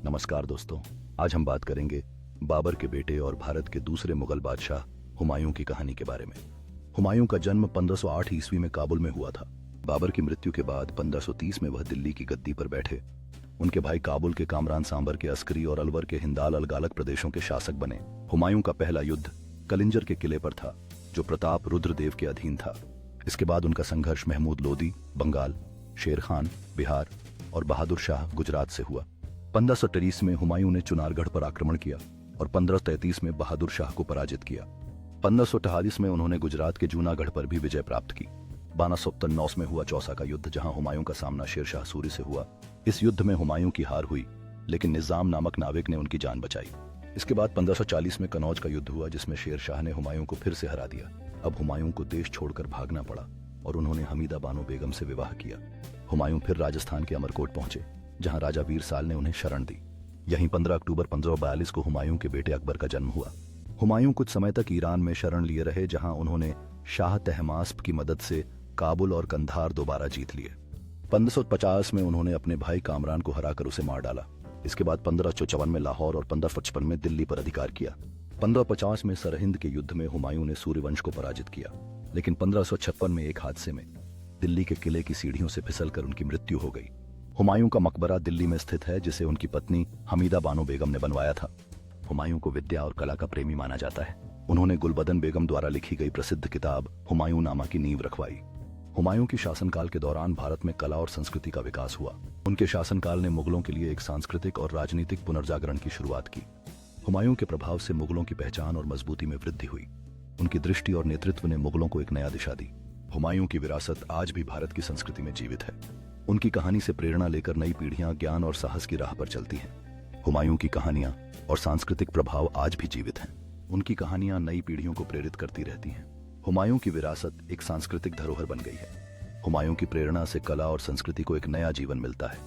नमस्कार दोस्तों। आज हम बात करेंगे बाबर के बेटे और भारत के दूसरे मुगल बादशाह हुमायूं की कहानी के बारे में। हुमायूं का जन्म 1508 ईस्वी में काबुल में हुआ था। बाबर की मृत्यु के बाद 1530 में वह दिल्ली की गद्दी पर बैठे। उनके भाई काबुल के कामरान सांबर के अस्करी और अलवर के हिंदाल अलगालक प्रदेशों के शासक बने। हुमायूं का पहला युद्ध कलिंजर के किले पर था, जो प्रताप रुद्रदेव के अधीन था। इसके बाद उनका संघर्ष महमूद लोदी बंगाल, शेर खान बिहार और बहादुर शाह गुजरात से हुआ। 1530 में हुमायूं ने चुनारगढ़ पर आक्रमण किया और 1533 में बहादुर शाह को पराजित किया। 1548 में उन्होंने गुजरात के जूनागढ़ पर भी विजय प्राप्त की। 1299 में हुआ चौसा का युद्ध, जहां हुमायूं का सामना शेर शाह सूरी से हुआ। इस युद्ध में हुमायूं की हार हुई, लेकिन निजाम नामक नाविक ने उनकी जान बचाई। इसके बाद 1540 में कनौज का युद्ध हुआ, जिसमें शेर शाह ने हुमायूं को फिर से हरा दिया। अब हुमायूं को देश छोड़कर भागना पड़ा और उन्होंने हमीदा बानो बेगम से विवाह किया। हुमायूं फिर राजस्थान के अमरकोट पहुंचे, जहां राजा वीर साल ने उन्हें शरण दी। यहीं 15 अक्टूबर 1542 को हुमायूं के बेटे अकबर का जन्म हुआ। हुमायूं कुछ समय तक ईरान में शरण लिए रहे, जहां उन्होंने शाह तहमास्प की मदद से काबुल और कंधार दोबारा जीत लिए। 1550 में उन्होंने अपने भाई कामरान को हराकर उसे मार डाला। इसके बाद 1554 में लाहौर और 1555 में दिल्ली पर अधिकार किया। 1550 में सरहिंद के युद्ध में हुमायूं ने सूर्यवंश को पराजित किया, लेकिन 1556 में एक हादसे में दिल्ली के किले की सीढ़ियों से फिसलकर उनकी मृत्यु हो गई। हुमायूं का मकबरा दिल्ली में स्थित है, जिसे उनकी पत्नी हमीदा बानो बेगम ने बनवाया था। हुमायूं को विद्या और कला का प्रेमी माना जाता है। उन्होंने गुलबदन बेगम द्वारा लिखी गई प्रसिद्ध किताब हुमायूं नामा की नींव रखवाई। हुमायूं की शासनकाल के दौरान भारत में कला और संस्कृति का विकास हुआ। उनके शासनकाल ने मुगलों के लिए एक सांस्कृतिक और राजनीतिक पुनर्जागरण की शुरुआत की। हुमायूं के प्रभाव से मुगलों की पहचान और मजबूती में वृद्धि हुई। उनकी दृष्टि और नेतृत्व ने मुगलों को एक नया दिशा दी। हुमायूं की विरासत आज भी भारत की संस्कृति में जीवित है। उनकी कहानी से प्रेरणा लेकर नई पीढ़ियां ज्ञान और साहस की राह पर चलती हैं। हुमायूं की कहानियां और सांस्कृतिक प्रभाव आज भी जीवित हैं। उनकी कहानियां नई पीढ़ियों को प्रेरित करती रहती हैं। हुमायूं की विरासत एक सांस्कृतिक धरोहर बन गई है। हुमायूं की प्रेरणा से कला और संस्कृति को एक नया जीवन मिलता है।